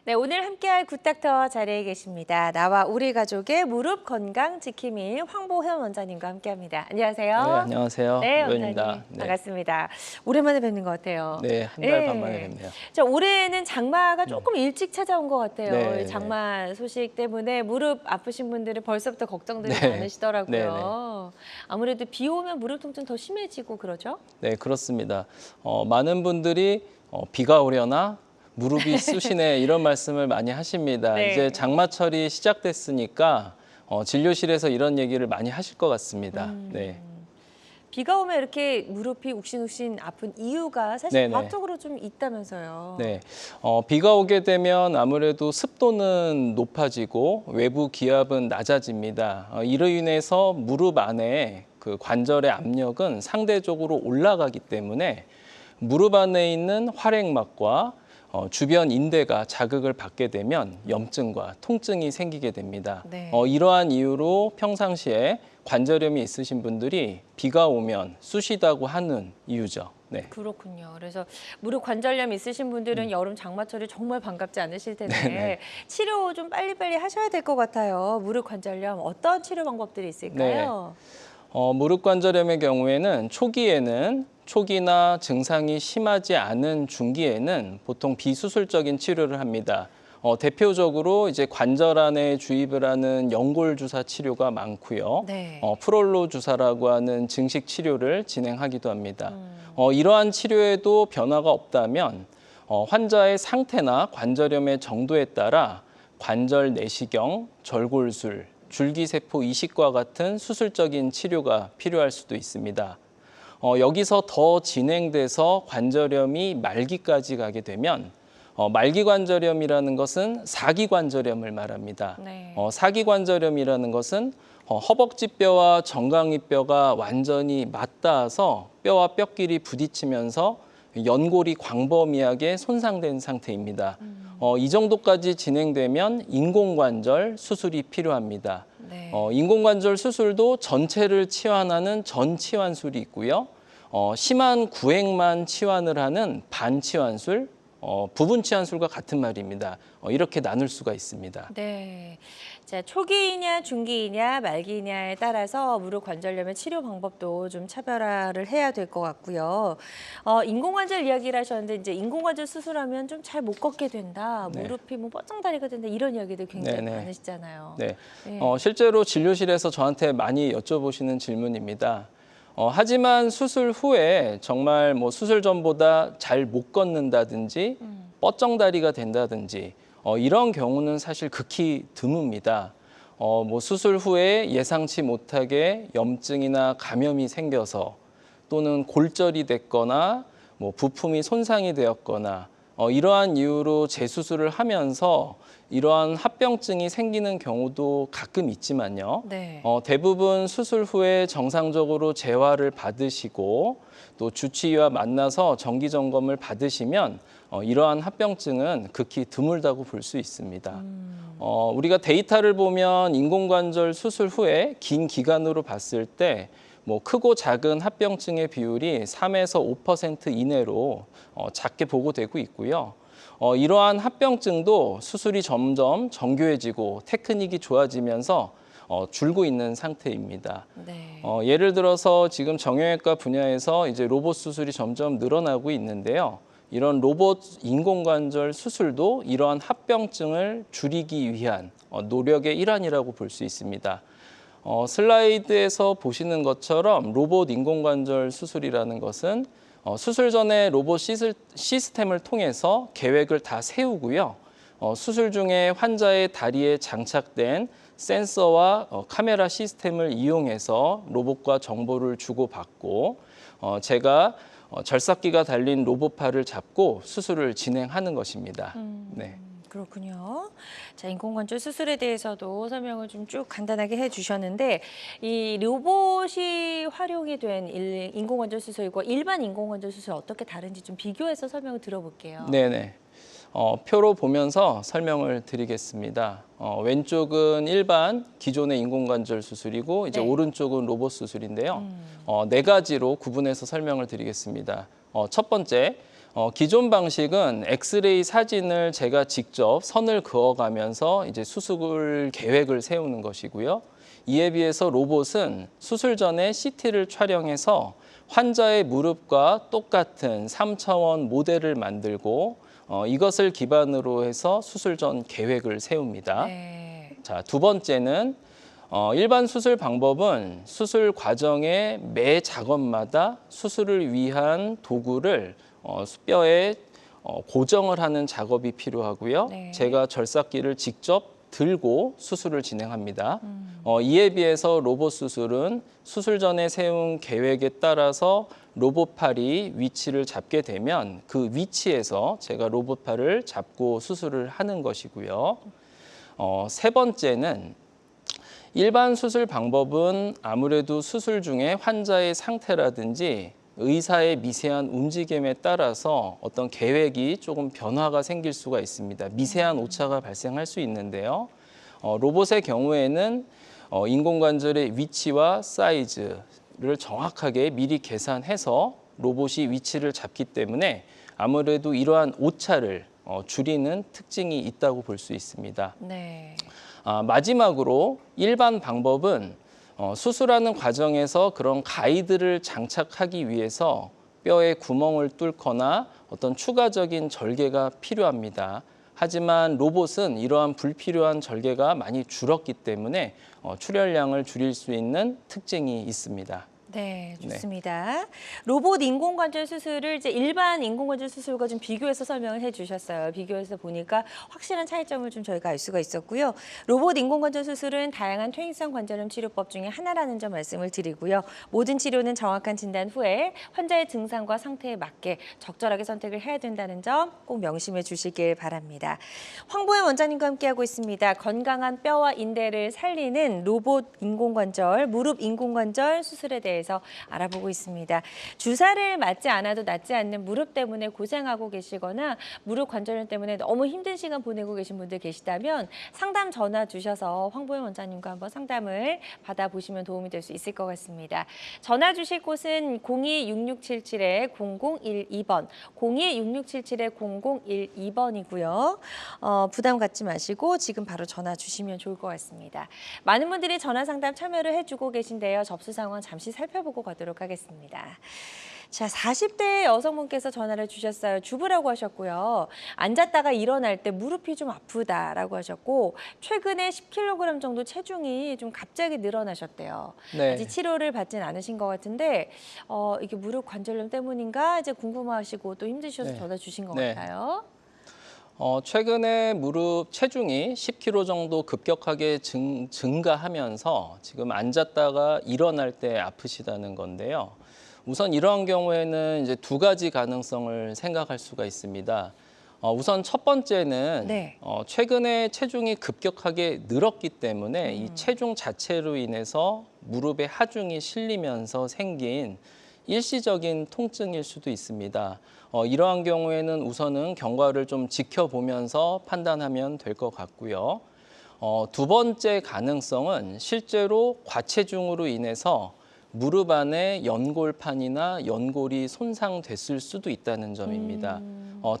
네, 오늘 함께할 굿닥터 자리에 계십니다. 나와 우리 가족의 무릎 건강 지킴이 황보현 원장님과 함께합니다. 안녕하세요. 네, 안녕하세요. 네, 노현입니다. 원장님 네. 반갑습니다. 오랜만에 뵙는 것 같아요. 네, 한 달 반 만에 뵙네요. 자, 올해는 장마가 조금 일찍 찾아온 것 같아요. 네, 장마 소식 때문에 무릎 아프신 분들은 벌써부터 걱정들이 네. 많으시더라고요. 아무래도 비 오면 무릎 통증 더 심해지고 그러죠? 네, 그렇습니다. 많은 분들이 비가 오려나 무릎이 쑤시네 이런 말씀을 많이 하십니다. 네. 이제 장마철이 시작됐으니까 진료실에서 이런 얘기를 많이 하실 것 같습니다. 네. 비가 오면 이렇게 무릎이 욱신욱신 아픈 이유가 사실 네네. 과학적으로 좀 있다면서요. 네, 비가 오게 되면 아무래도 습도는 높아지고 외부 기압은 낮아집니다. 이로 인해서 무릎 안에 그 관절의 압력은 상대적으로 올라가기 때문에 무릎 안에 있는 활액막과 주변 인대가 자극을 받게 되면 염증과 통증이 생기게 됩니다. 네. 이러한 이유로 평상시에 관절염이 있으신 분들이 비가 오면 쑤시다고 하는 이유죠. 네. 그렇군요. 그래서 무릎 관절염 있으신 분들은 여름 장마철이 정말 반갑지 않으실 텐데 네네. 치료 좀 빨리빨리 하셔야 될 것 같아요. 무릎 관절염 어떤 치료 방법들이 있을까요? 무릎 관절염의 경우에는 초기나 증상이 심하지 않은 중기에는 보통 비수술적인 치료를 합니다. 대표적으로 이제 관절 안에 주입을 하는 연골 주사 치료가 많고요. 네. 프롤로 주사라고 하는 증식 치료를 진행하기도 합니다. 이러한 치료에도 변화가 없다면 환자의 상태나 관절염의 정도에 따라 관절 내시경, 절골술, 줄기세포 이식과 같은 수술적인 치료가 필요할 수도 있습니다. 여기서 더 진행돼서 관절염이 말기까지 가게 되면 말기관절염이라는 것은 사기관절염을 말합니다. 네. 사기관절염이라는 것은 허벅지뼈와 정강이뼈가 완전히 맞닿아서 뼈와 뼈끼리 부딪히면서 연골이 광범위하게 손상된 상태입니다. 이 정도까지 진행되면 인공관절 수술이 필요합니다. 네. 인공관절 수술도 전체를 치환하는 전치환술이 있고요. 심한 구획만 치환을 하는 반치환술, 부분 치환술과 같은 말입니다. 이렇게 나눌 수가 있습니다. 네. 자, 초기이냐, 중기이냐, 말기이냐에 따라서 무릎 관절염의 치료 방법도 좀 차별화를 해야 될 것 같고요. 인공관절 이야기를 하셨는데 이제 인공관절 수술하면 좀 잘 못 걷게 된다, 네. 무릎이 뭐 뻗정다리가 된다 이런 이야기들 굉장히 네네. 많으시잖아요. 네. 네. 실제로 진료실에서 저한테 많이 여쭤보시는 질문입니다. 하지만 수술 후에 정말 뭐 수술 전보다 잘 못 걷는다든지 뻗정다리가 된다든지 이런 경우는 사실 극히 드뭅니다. 뭐 수술 후에 예상치 못하게 염증이나 감염이 생겨서 또는 골절이 됐거나 뭐 부품이 손상이 되었거나 이러한 이유로 재수술을 하면서 이러한 합병증이 생기는 경우도 가끔 있지만요. 네. 대부분 수술 후에 정상적으로 재활을 받으시고 또 주치의와 만나서 정기 점검을 받으시면 이러한 합병증은 극히 드물다고 볼 수 있습니다. 우리가 데이터를 보면 인공관절 수술 후에 긴 기간으로 봤을 때 뭐 크고 작은 합병증의 비율이 3에서 5% 이내로 작게 보고되고 있고요. 이러한 합병증도 수술이 점점 정교해지고 테크닉이 좋아지면서 줄고 있는 상태입니다. 네. 예를 들어서 지금 정형외과 분야에서 이제 로봇 수술이 점점 늘어나고 있는데요. 이런 로봇 인공관절 수술도 이러한 합병증을 줄이기 위한 노력의 일환이라고 볼 수 있습니다. 슬라이드에서 보시는 것처럼 로봇 인공관절 수술이라는 것은 수술 전에 로봇 시스템을 통해서 계획을 다 세우고요. 수술 중에 환자의 다리에 장착된 센서와 카메라 시스템을 이용해서 로봇과 정보를 주고받고 제가 절삭기가 달린 로봇팔을 잡고 수술을 진행하는 것입니다. 네. 그렇군요. 자, 인공관절 수술에 대해서도 설명을 좀 쭉 간단하게 해주셨는데 이 로봇이 활용이 된 인공관절 수술과 일반 인공관절 수술 어떻게 다른지 좀 비교해서 설명을 들어볼게요. 네네. 표로 보면서 설명을 드리겠습니다. 왼쪽은 일반 기존의 인공관절 수술이고 이제 네. 오른쪽은 로봇 수술인데요. 네 가지로 구분해서 설명을 드리겠습니다. 첫 번째, 기존 방식은 엑스레이 사진을 제가 직접 선을 그어가면서 이제 수술 계획을 세우는 것이고요. 이에 비해서 로봇은 수술 전에 CT를 촬영해서 환자의 무릎과 똑같은 3차원 모델을 만들고 이것을 기반으로 해서 수술 전 계획을 세웁니다. 네. 자, 두 번째는 일반 수술 방법은 수술 과정의 매 작업마다 수술을 위한 도구를 뼈에 고정을 하는 작업이 필요하고요. 네. 제가 절삭기를 직접 들고 수술을 진행합니다. 이에 비해서 로봇 수술은 수술 전에 세운 계획에 따라서 로봇팔이 위치를 잡게 되면 그 위치에서 제가 로봇팔을 잡고 수술을 하는 것이고요. 세 번째는 일반 수술 방법은 아무래도 수술 중에 환자의 상태라든지 의사의 미세한 움직임에 따라서 어떤 계획이 조금 변화가 생길 수가 있습니다. 미세한 오차가 발생할 수 있는데요. 로봇의 경우에는 인공관절의 위치와 사이즈를 정확하게 미리 계산해서 로봇이 위치를 잡기 때문에 아무래도 이러한 오차를 줄이는 특징이 있다고 볼 수 있습니다. 네. 마지막으로 일반 방법은 수술하는 과정에서 그런 가이드를 장착하기 위해서 뼈에 구멍을 뚫거나 어떤 추가적인 절개가 필요합니다. 하지만 로봇은 이러한 불필요한 절개가 많이 줄었기 때문에 출혈량을 줄일 수 있는 특징이 있습니다. 네, 좋습니다. 로봇 인공관절 수술을 이제 일반 인공관절 수술과 좀 비교해서 설명을 해주셨어요. 비교해서 보니까 확실한 차이점을 좀 저희가 알 수가 있었고요. 로봇 인공관절 수술은 다양한 퇴행성 관절염 치료법 중에 하나라는 점 말씀을 드리고요. 모든 치료는 정확한 진단 후에 환자의 증상과 상태에 맞게 적절하게 선택을 해야 된다는 점 꼭 명심해 주시길 바랍니다. 황보현 원장님과 함께하고 있습니다. 건강한 뼈와 인대를 살리는 로봇 인공관절, 무릎 인공관절 수술에 대해서 알아보고 있습니다. 주사를 맞지 않아도 낫지 않는 무릎 때문에 고생하고 계시거나 무릎 관절염 때문에 너무 힘든 시간 보내고 계신 분들 계시다면 상담 전화 주셔서 황보현 원장님과 한번 상담을 받아보시면 도움이 될 수 있을 것 같습니다. 전화 주실 곳은 02-6677-0012번, 02-6677-0012번이고요. 부담 갖지 마시고 지금 바로 전화 주시면 좋을 것 같습니다. 많은 분들이 전화 상담 참여를 해주고 계신데요. 접수 상황 잠시 살펴보고 가도록 하겠습니다. 자, 40대 여성분께서 전화를 주셨어요. 주부라고 하셨고요. 앉았다가 일어날 때 무릎이 좀 아프다라고 하셨고 최근에 10kg 정도 체중이 좀 갑자기 늘어나셨대요. 네. 아직 치료를 받진 않으신 것 같은데 이게 무릎 관절염 때문인가 이제 궁금하시고 또 힘드셔서 네. 전화 주신 것 네. 같아요. 최근에 무릎 체중이 10kg 정도 급격하게 증가하면서 지금 앉았다가 일어날 때 아프시다는 건데요. 우선 이러한 경우에는 이제 두 가지 가능성을 생각할 수가 있습니다. 우선 첫 번째는 네. 최근에 체중이 급격하게 늘었기 때문에 이 체중 자체로 인해서 무릎에 하중이 실리면서 생긴 일시적인 통증일 수도 있습니다. 이러한 경우에는 우선은 경과를 좀 지켜보면서 판단하면 될 것 같고요. 두 번째 가능성은 실제로 과체중으로 인해서 무릎 안에 연골판이나 연골이 손상됐을 수도 있다는 점입니다.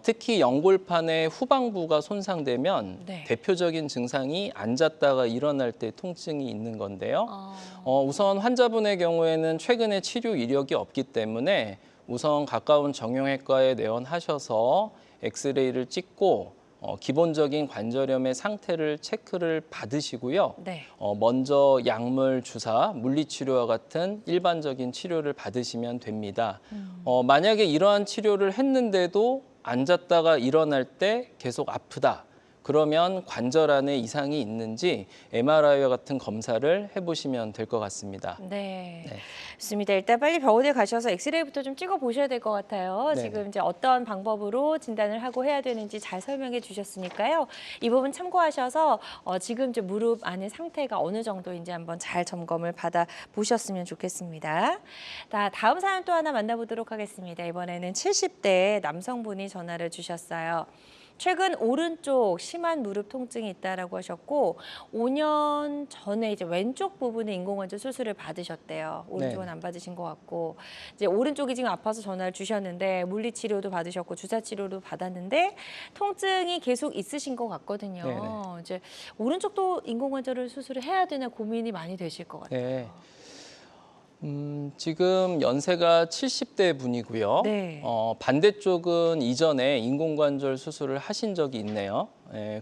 특히 연골판의 후방부가 손상되면 네. 대표적인 증상이 앉았다가 일어날 때 통증이 있는 건데요. 우선 환자분의 경우에는 최근에 치료 이력이 없기 때문에 우선 가까운 정형외과에 내원하셔서 엑스레이를 찍고 기본적인 관절염의 상태를 체크를 받으시고요. 네. 먼저 약물, 주사, 물리치료와 같은 일반적인 치료를 받으시면 됩니다. 만약에 이러한 치료를 했는데도 앉았다가 일어날 때 계속 아프다. 그러면 관절 안에 이상이 있는지 MRI와 같은 검사를 해보시면 될 것 같습니다. 네. 네. 좋습니다. 일단 빨리 병원에 가셔서 엑스레이부터 좀 찍어 보셔야 될 것 같아요. 네네. 지금 이제 어떤 방법으로 진단을 하고 해야 되는지 잘 설명해 주셨으니까요. 이 부분 참고하셔서 지금 이제 무릎 안의 상태가 어느 정도인지 한번 잘 점검을 받아 보셨으면 좋겠습니다. 다음 사연 또 하나 만나보도록 하겠습니다. 이번에는 70대 남성분이 전화를 주셨어요. 최근 오른쪽 심한 무릎 통증이 있다라고 하셨고 5년 전에 이제 왼쪽 부분에 인공관절 수술을 받으셨대요. 오른쪽은 네. 안 받으신 것 같고 이제 오른쪽이 지금 아파서 전화를 주셨는데 물리치료도 받으셨고 주사치료도 받았는데 통증이 계속 있으신 것 같거든요. 네네. 이제 오른쪽도 인공관절을 수술을 해야 되나 고민이 많이 되실 것 같아요. 네. 지금 연세가 70대 분이고요. 네. 반대쪽은 이전에 인공관절 수술을 하신 적이 있네요.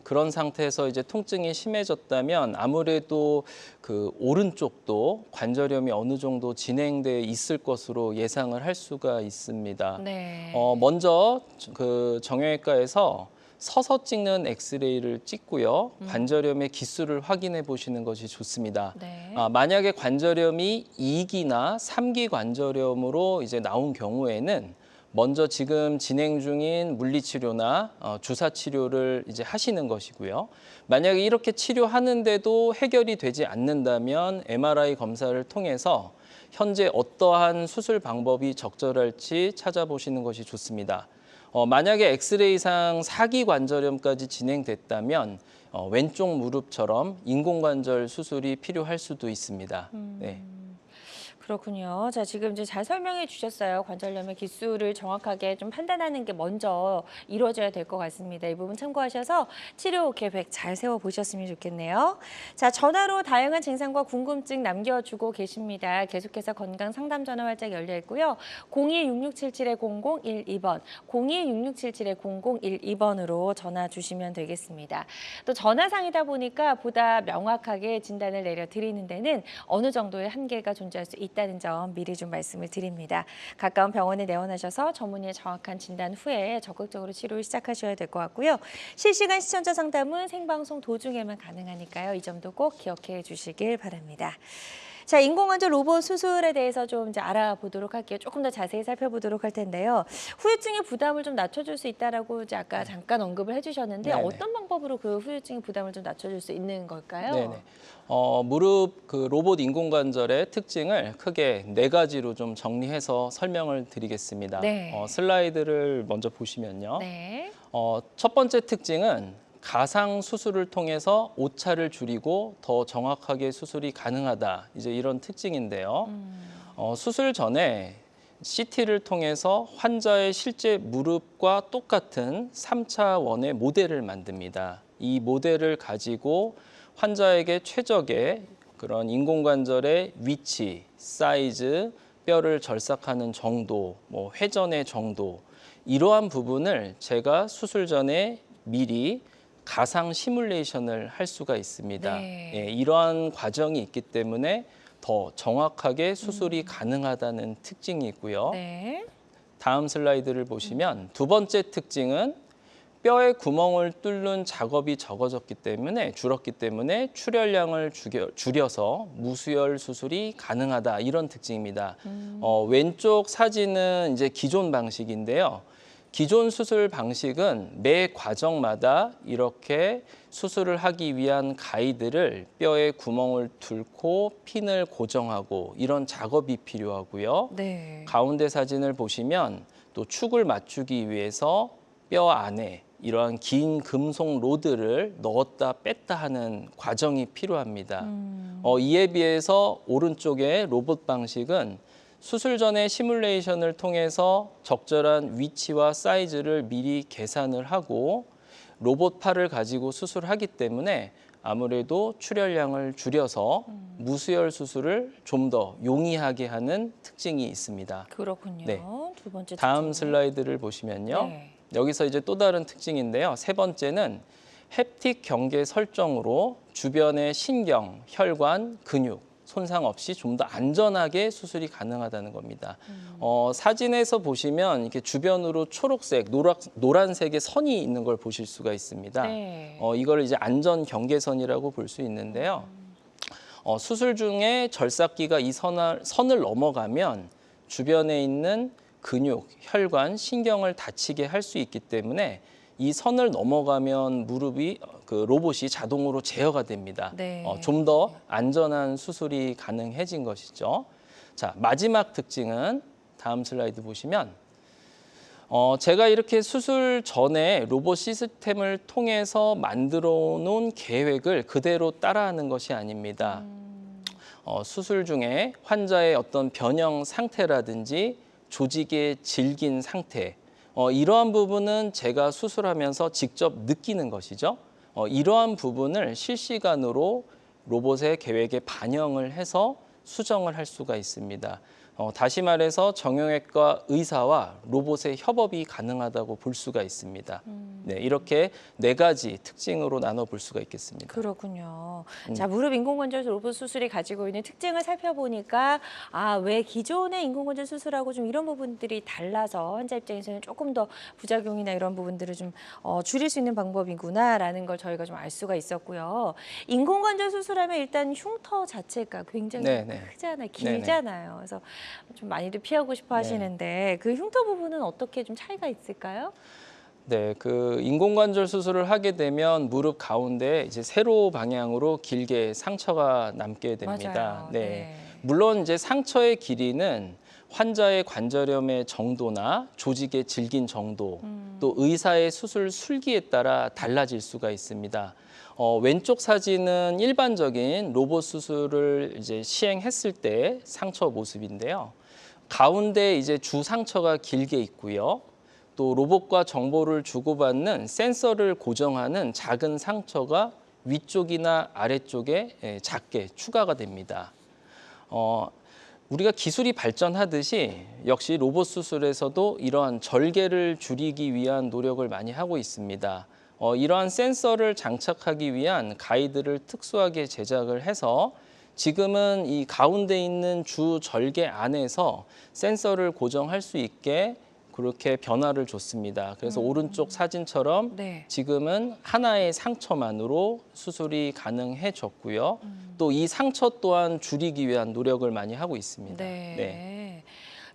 그런 상태에서 이제 통증이 심해졌다면 아무래도 그 오른쪽도 관절염이 어느 정도 진행돼 있을 것으로 예상을 할 수가 있습니다. 네. 먼저 그 정형외과에서 서서 찍는 엑스레이를 찍고요. 관절염의 기수를 확인해 보시는 것이 좋습니다. 네. 만약에 관절염이 2기나 3기 관절염으로 이제 나온 경우에는 먼저 지금 진행 중인 물리치료나 주사치료를 이제 하시는 것이고요. 만약에 이렇게 치료하는데도 해결이 되지 않는다면 MRI 검사를 통해서 현재 어떠한 수술 방법이 적절할지 찾아보시는 것이 좋습니다. 만약에 엑스레이상 4기 관절염까지 진행됐다면 왼쪽 무릎처럼 인공관절 수술이 필요할 수도 있습니다. 네. 그렇군요. 자, 지금 이제 잘 설명해 주셨어요. 관절염의 기수를 정확하게 좀 판단하는 게 먼저 이루어져야 될 것 같습니다. 이 부분 참고하셔서 치료 계획 잘 세워 보셨으면 좋겠네요. 자, 전화로 다양한 증상과 궁금증 남겨주고 계십니다. 계속해서 건강 상담 전화 활짝 열려 있고요. 02-6677-0012번, 02-6677-0012번으로 전화 주시면 되겠습니다. 또 전화상이다 보니까 보다 명확하게 진단을 내려드리는 데는 어느 정도의 한계가 존재할 수 있다는 점 미리 좀 말씀을 드립니다. 가까운 병원에 내원하셔서 전문의의 정확한 진단 후에 적극적으로 치료를 시작하셔야 될 것 같고요. 실시간 시청자 상담은 생방송 도중에만 가능하니까요. 이 점도 꼭 기억해 주시길 바랍니다. 자, 인공관절 로봇 수술에 대해서 좀 이제 알아보도록 할게요. 조금 더 자세히 살펴보도록 할 텐데요. 후유증의 부담을 좀 낮춰줄 수 있다라고 이제 아까 잠깐 언급을 해주셨는데 네네. 어떤 방법으로 그 후유증의 부담을 좀 낮춰줄 수 있는 걸까요? 네네. 무릎 그 로봇 인공관절의 특징을 크게 4가지로 좀 정리해서 설명을 드리겠습니다. 네. 슬라이드를 먼저 보시면요. 네. 첫 번째 특징은 가상 수술을 통해서 오차를 줄이고 더 정확하게 수술이 가능하다. 이제 이런 특징인데요. 수술 전에 CT를 통해서 환자의 실제 무릎과 똑같은 3차원의 모델을 만듭니다. 이 모델을 가지고 환자에게 최적의 그런 인공관절의 위치, 사이즈, 뼈를 절삭하는 정도, 회전의 정도, 이러한 부분을 제가 수술 전에 미리 가상 시뮬레이션을 할 수가 있습니다. 네. 예, 이러한 과정이 있기 때문에 더 정확하게 수술이 가능하다는 특징이 있고요. 네. 다음 슬라이드를 보시면 두 번째 특징은 뼈에 구멍을 뚫는 작업이 줄었기 때문에 출혈량을 줄여서 무수혈 수술이 가능하다, 이런 특징입니다. 왼쪽 사진은 이제 기존 방식인데요. 기존 수술 방식은 매 과정마다 이렇게 수술을 하기 위한 가이드를 뼈에 구멍을 뚫고 핀을 고정하고 이런 작업이 필요하고요. 네. 가운데 사진을 보시면 또 축을 맞추기 위해서 뼈 안에 이러한 긴 금속 로드를 넣었다 뺐다 하는 과정이 필요합니다. 이에 비해서 오른쪽의 로봇 방식은 수술 전에 시뮬레이션을 통해서 적절한 위치와 사이즈를 미리 계산을 하고 로봇 팔을 가지고 수술하기 때문에 아무래도 출혈량을 줄여서 무수혈 수술을 좀 더 용이하게 하는 특징이 있습니다. 그렇군요. 네. 두 번째 다음 특징은? 슬라이드를 보시면요. 네. 여기서 이제 또 다른 특징인데요. 세 번째는 햅틱 경계 설정으로 주변의 신경, 혈관, 근육 손상 없이 좀 더 안전하게 수술이 가능하다는 겁니다. 사진에서 보시면 이렇게 주변으로 초록색, 노란색의 선이 있는 걸 보실 수가 있습니다. 네. 이걸 이제 안전 경계선이라고 볼 수 있는데요. 수술 중에 절삭기가 이 선을 넘어가면 주변에 있는 근육, 혈관, 신경을 다치게 할 수 있기 때문에 이 선을 넘어가면 무릎이 그 로봇이 자동으로 제어가 됩니다. 네. 좀 더 안전한 수술이 가능해진 것이죠. 자, 마지막 특징은 다음 슬라이드 보시면 제가 이렇게 수술 전에 로봇 시스템을 통해서 만들어 놓은 계획을 그대로 따라하는 것이 아닙니다. 수술 중에 환자의 어떤 변형 상태라든지 조직의 질긴 상태, 이러한 부분은 제가 수술하면서 직접 느끼는 것이죠. 이러한 부분을 실시간으로 로봇의 계획에 반영을 해서 수정을 할 수가 있습니다. 다시 말해서 정형외과 의사와 로봇의 협업이 가능하다고 볼 수가 있습니다. 네, 이렇게 네 가지 특징으로 나눠 볼 수가 있겠습니다. 그렇군요. 자, 무릎 인공관절 로봇 수술이 가지고 있는 특징을 살펴보니까 왜 기존의 인공관절 수술하고 좀 이런 부분들이 달라서 환자 입장에서는 조금 더 부작용이나 이런 부분들을 좀 줄일 수 있는 방법이구나라는 걸 저희가 좀 알 수가 있었고요. 인공관절 수술하면 일단 흉터 자체가 굉장히 네네. 크잖아요, 길잖아요. 그래서 좀 많이들 피하고 싶어 하시는데 그 흉터 부분은 어떻게 좀 차이가 있을까요? 네, 그 인공관절 수술을 하게 되면 무릎 가운데 이제 세로 방향으로 길게 상처가 남게 됩니다. 맞아요. 네. 물론 이제 상처의 길이는 환자의 관절염의 정도나 조직의 질긴 정도, 또 의사의 수술 술기에 따라 달라질 수가 있습니다. 왼쪽 사진은 일반적인 로봇 수술을 이제 시행했을 때 상처 모습인데요. 가운데 이제 주 상처가 길게 있고요. 또 로봇과 정보를 주고받는 센서를 고정하는 작은 상처가 위쪽이나 아래쪽에 작게 추가가 됩니다. 우리가 기술이 발전하듯이 역시 로봇 수술에서도 이러한 절개를 줄이기 위한 노력을 많이 하고 있습니다. 이러한 센서를 장착하기 위한 가이드를 특수하게 제작을 해서 지금은 이 가운데 있는 주 절개 안에서 센서를 고정할 수 있게 그렇게 변화를 줬습니다. 그래서 오른쪽 사진처럼 네. 지금은 하나의 상처만으로 수술이 가능해졌고요. 또 이 상처 또한 줄이기 위한 노력을 많이 하고 있습니다. 네.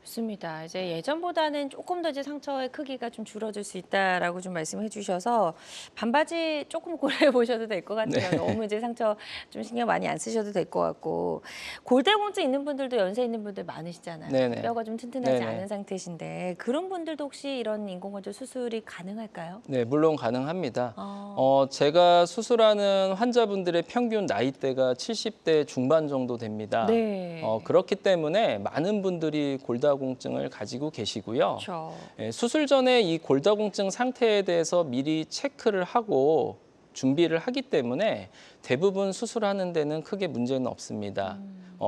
좋습니다. 이제 예전보다는 조금 더 이제 상처의 크기가 좀 줄어들 수 있다라고 좀 말씀해 주셔서 반바지 조금 고려해 보셔도 될 것 같아요. 너무 이제 상처 좀 신경 많이 안 쓰셔도 될 것 같고 골다공증 있는 분들도 연세 있는 분들 많으시잖아요. 네네. 뼈가 좀 튼튼하지 네네. 않은 상태신데 그런 분들도 혹시 이런 인공관절 수술이 가능할까요? 네, 물론 가능합니다. 아. 제가 수술하는 환자분들의 평균 나이대가 70대 중반 정도 됩니다. 네. 그렇기 때문에 많은 분들이 골다공증을 가지고 계시고요. 그렇죠. 수술 전에 이 골다공증 상태에 대해서 미리 체크를 하고 준비를 하기 때문에 대부분 수술하는 데는 크게 문제는 없습니다.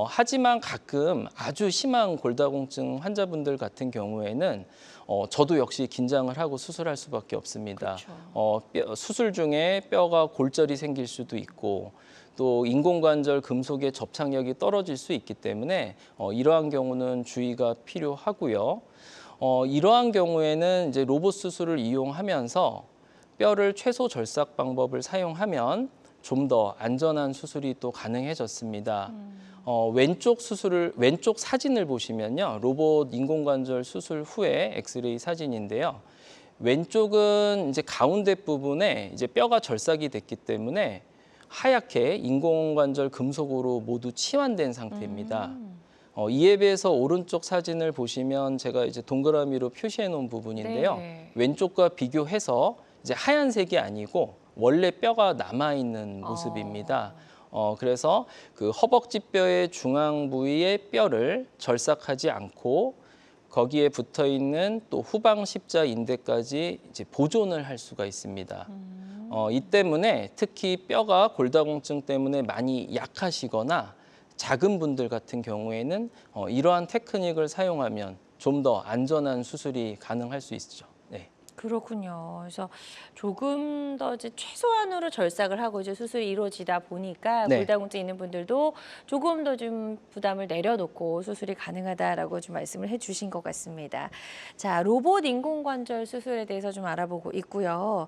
하지만 가끔 아주 심한 골다공증 환자분들 같은 경우에는 저도 역시 긴장을 하고 수술할 수밖에 없습니다. 수술 중에 뼈가 골절이 생길 수도 있고 또 인공관절 금속의 접착력이 떨어질 수 있기 때문에 이러한 경우는 주의가 필요하고요. 이러한 경우에는 이제 로봇 수술을 이용하면서 뼈를 최소 절삭 방법을 사용하면 좀 더 안전한 수술이 또 가능해졌습니다. 왼쪽 사진을 보시면요. 로봇 인공관절 수술 후에 엑스레이 사진인데요. 왼쪽은 이제 가운데 부분에 이제 뼈가 절삭이 됐기 때문에 하얗게 인공관절 금속으로 모두 치환된 상태입니다. 이에 비해서 오른쪽 사진을 보시면 제가 이제 동그라미로 표시해 놓은 부분인데요. 네. 왼쪽과 비교해서 이제 하얀색이 아니고 원래 뼈가 남아 있는 모습입니다. 그래서 그 허벅지 뼈의 중앙 부위의 뼈를 절삭하지 않고 거기에 붙어 있는 또 후방 십자 인대까지 이제 보존을 할 수가 있습니다. 이 때문에 특히 뼈가 골다공증 때문에 많이 약하시거나 작은 분들 같은 경우에는 이러한 테크닉을 사용하면 좀 더 안전한 수술이 가능할 수 있죠. 네. 그렇군요. 그래서 조금 더 이제 최소한으로 절삭을 하고 이제 수술이 이루어지다 보니까 네. 골다공증 있는 분들도 조금 더 좀 부담을 내려놓고 수술이 가능하다라고 좀 말씀을 해주신 것 같습니다. 자, 로봇 인공관절 수술에 대해서 좀 알아보고 있고요.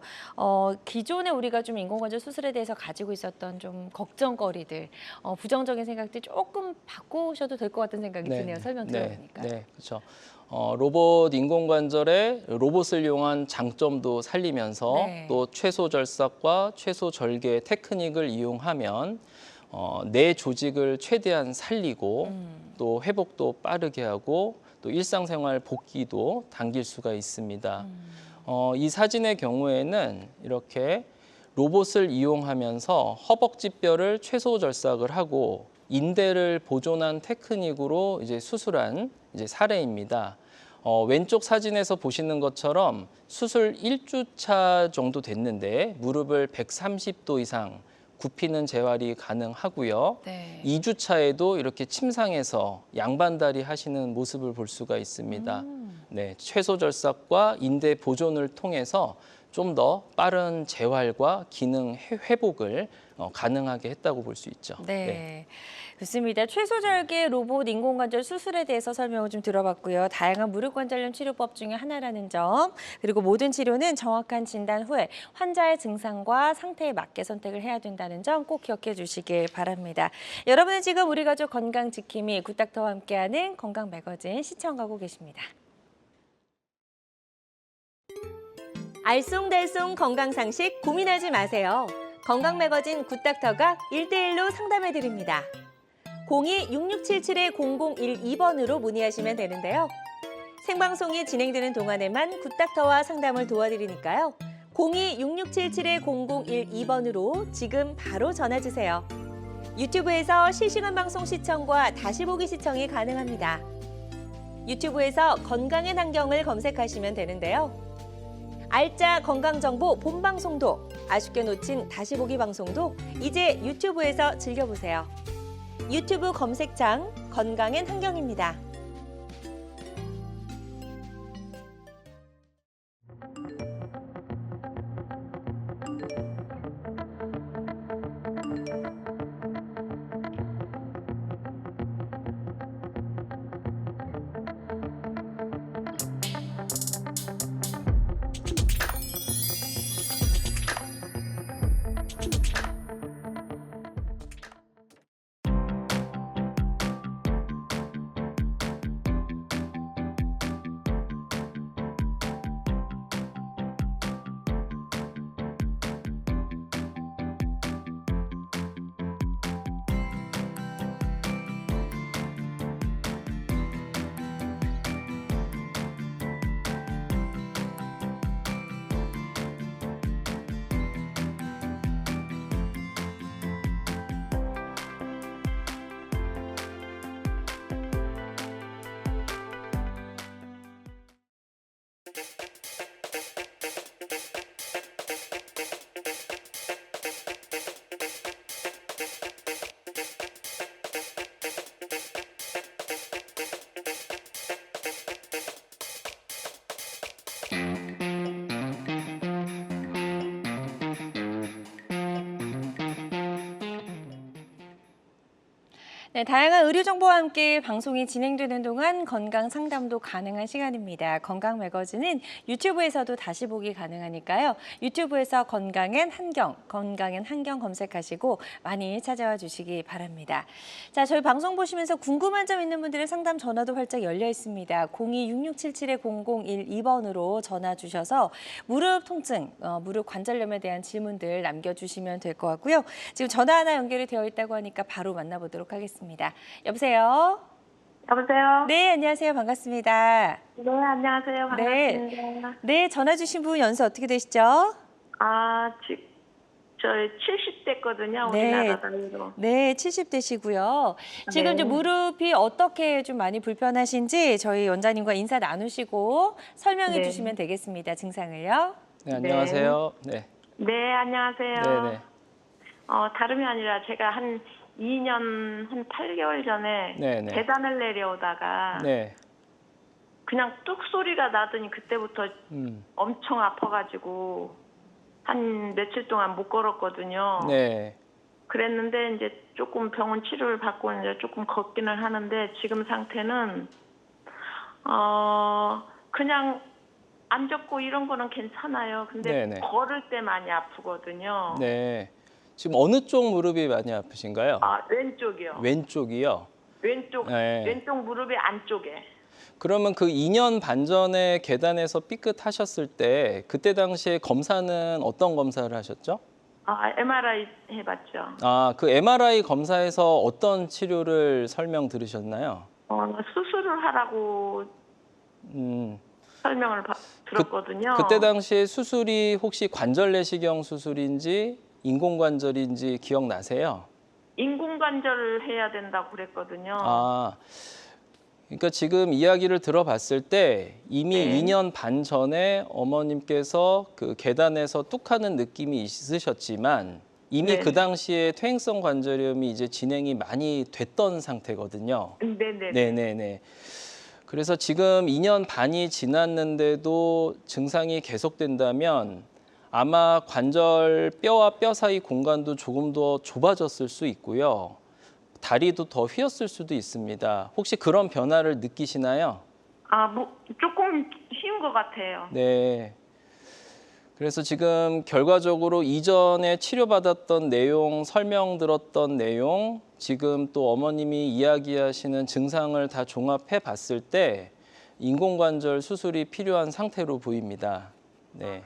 기존에 우리가 좀 인공관절 수술에 대해서 가지고 있었던 좀 걱정거리들, 부정적인 생각들 조금 바꾸셔도 될 것 같은 생각이 드네요. 설명 들어보니까. 네, 그렇죠. 로봇 인공관절에 로봇을 이용한 장점도 살리면서 네. 또 최소 절삭과 최소 절개 테크닉을 이용하면 내 조직을 최대한 살리고 또 회복도 빠르게 하고 또 일상생활 복귀도 당길 수가 있습니다. 이 사진의 경우에는 이렇게 로봇을 이용하면서 허벅지뼈를 최소 절삭을 하고 인대를 보존한 테크닉으로 이제 수술한 이제 사례입니다. 왼쪽 사진에서 보시는 것처럼 수술 1주차 정도 됐는데 무릎을 130도 이상 굽히는 재활이 가능하고요. 네. 2주차에도 이렇게 침상에서 양반다리 하시는 모습을 볼 수가 있습니다. 네, 최소 절삭과 인대 보존을 통해서 좀 더 빠른 재활과 기능 회복을 가능하게 했다고 볼 수 있죠. 네. 좋습니다. 최소절개 로봇 인공관절 수술에 대해서 설명을 좀 들어봤고요. 다양한 무릎 관절염 치료법 중에 하나라는 점, 그리고 모든 치료는 정확한 진단 후에 환자의 증상과 상태에 맞게 선택을 해야 된다는 점 꼭 기억해 주시길 바랍니다. 여러분은 지금 우리 가족 건강 지킴이 굿닥터와 함께하는 건강 매거진 시청하고 계십니다. 알쏭달쏭 건강상식 고민하지 마세요. 건강 매거진 굿닥터가 1대1로 상담해 드립니다. 02-6677-0012번으로 문의하시면 되는데요. 생방송이 진행되는 동안에만 굿닥터와 상담을 도와드리니까요. 02-6677-0012번으로 지금 바로 전화 주세요. 유튜브에서 실시간 방송 시청과 다시 보기 시청이 가능합니다. 유튜브에서 건강의 환경을 검색하시면 되는데요. 알짜 건강정보 본방송도, 아쉽게 놓친 다시 보기 방송도 이제 유튜브에서 즐겨보세요. 유튜브 검색창 건강엔 환경입니다. 네, 다양한 의료 정보와 함께 방송이 진행되는 동안 건강 상담도 가능한 시간입니다. 건강 매거진은 유튜브에서도 다시 보기 가능하니까요. 유튜브에서 건강엔 환경 검색하시고 많이 찾아와 주시기 바랍니다. 자, 저희 방송 보시면서 궁금한 점 있는 분들은 상담 전화도 활짝 열려 있습니다. 02-6677-0012번으로 전화 주셔서 무릎 통증, 무릎 관절염에 대한 질문들 남겨주시면 될 것 같고요. 지금 전화 하나 연결이 되어 있다고 하니까 바로 만나보도록 하겠습니다. 여보세요? 여보세요? 네, 안녕하세요. 반갑습니다. 네, 안녕하세요. 반갑습니다. 네, 전화 주신 분 연세 어떻게 되시죠? 저희 70대거든요. 네. 우리나라 나이로. 네, 70대시고요. 지금 네. 이제 무릎이 어떻게 좀 많이 불편하신지 저희 원장님과 인사 나누시고 설명해 네. 주시면 되겠습니다. 증상을요. 네, 안녕하세요. 네. 네, 안녕하세요. 네. 다름이 아니라 제가 한 2년, 한 8개월 전에 네. 계단을 내려오다가 네. 그냥 뚝 소리가 나더니 그때부터 엄청 아파가지고 한 며칠 동안 못 걸었거든요. 네. 그랬는데 이제 조금 병원 치료를 받고 이제 조금 걷기는 하는데 지금 상태는 그냥 앉았고 이런 거는 괜찮아요. 근데 네네. 걸을 때 많이 아프거든요. 네. 지금 어느 쪽 무릎이 많이 아프신가요? 왼쪽이요. 왼쪽이요. 왼쪽 네. 왼쪽 무릎의 안쪽에. 그러면 그 2년 반 전에 계단에서 삐끗하셨을 때 그때 당시에 검사는 어떤 검사를 하셨죠? MRI 해봤죠. 그 MRI 검사에서 어떤 치료를 설명 들으셨나요? 수술을 하라고 음, 설명을 들었거든요. 그때 당시에 수술이 혹시 관절 내시경 수술인지 인공관절인지 기억나세요? 인공관절을 해야 된다고 그랬거든요. 아, 그러니까 지금 이야기를 들어봤을 때 이미 네. 2년 반 전에 어머님께서 그 계단에서 뚝하는 느낌이 있으셨지만 이미 네. 그 당시에 퇴행성 관절염이 이제 진행이 많이 됐던 상태거든요. 네네. 네네네. 그래서 지금 2년 반이 지났는데도 증상이 계속된다면 아마 관절 뼈와 뼈 사이 공간도 조금 더 좁아졌을 수 있고요. 다리도 더 휘었을 수도 있습니다. 혹시 그런 변화를 느끼시나요? 조금 쉬운 것 같아요. 네. 그래서 지금 결과적으로 이전에 치료받았던 내용, 설명 들었던 내용, 지금 또 어머님이 이야기하시는 증상을 다 종합해 봤을 때 인공관절 수술이 필요한 상태로 보입니다. 네.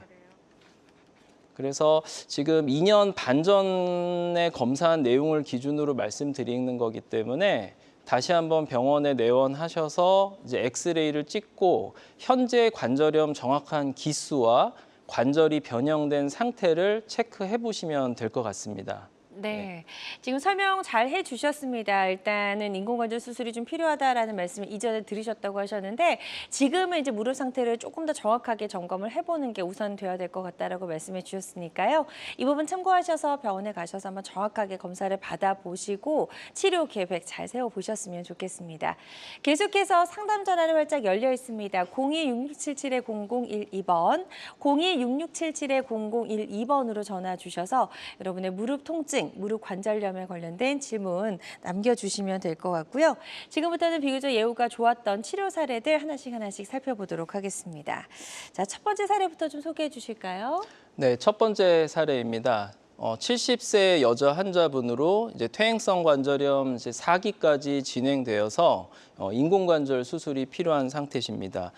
그래서 지금 2년 반 전에 검사한 내용을 기준으로 말씀드리는 거기 때문에 다시 한번 병원에 내원하셔서 이제 엑스레이를 찍고 현재 관절염 정확한 기수와 관절이 변형된 상태를 체크해 보시면 될 것 같습니다. 네, 지금 설명 잘 해주셨습니다. 일단은 인공관절 수술이 좀 필요하다라는 말씀을 이전에 들으셨다고 하셨는데 지금은 이제 무릎 상태를 조금 더 정확하게 점검을 해보는 게 우선 돼야 될 것 같다라고 말씀해 주셨으니까요. 이 부분 참고하셔서 병원에 가셔서 한번 정확하게 검사를 받아보시고 치료 계획 잘 세워보셨으면 좋겠습니다. 계속해서 상담 전화는 활짝 열려 있습니다. 02-6677-0012번, 02-6677-0012번으로 전화 주셔서 여러분의 무릎 통증, 무릎 관절염에 관련된 질문 남겨주시면 될 것 같고요. 지금부터는 비교적 예후가 좋았던 치료 사례들 하나씩 살펴보도록 하겠습니다. 자, 첫 번째 사례부터 좀 소개해 주실까요? 네, 첫 번째 사례입니다. 70세 여자 환자분으로 이제 퇴행성 관절염 이제 4기까지 진행되어서 인공관절 수술이 필요한 상태십니다.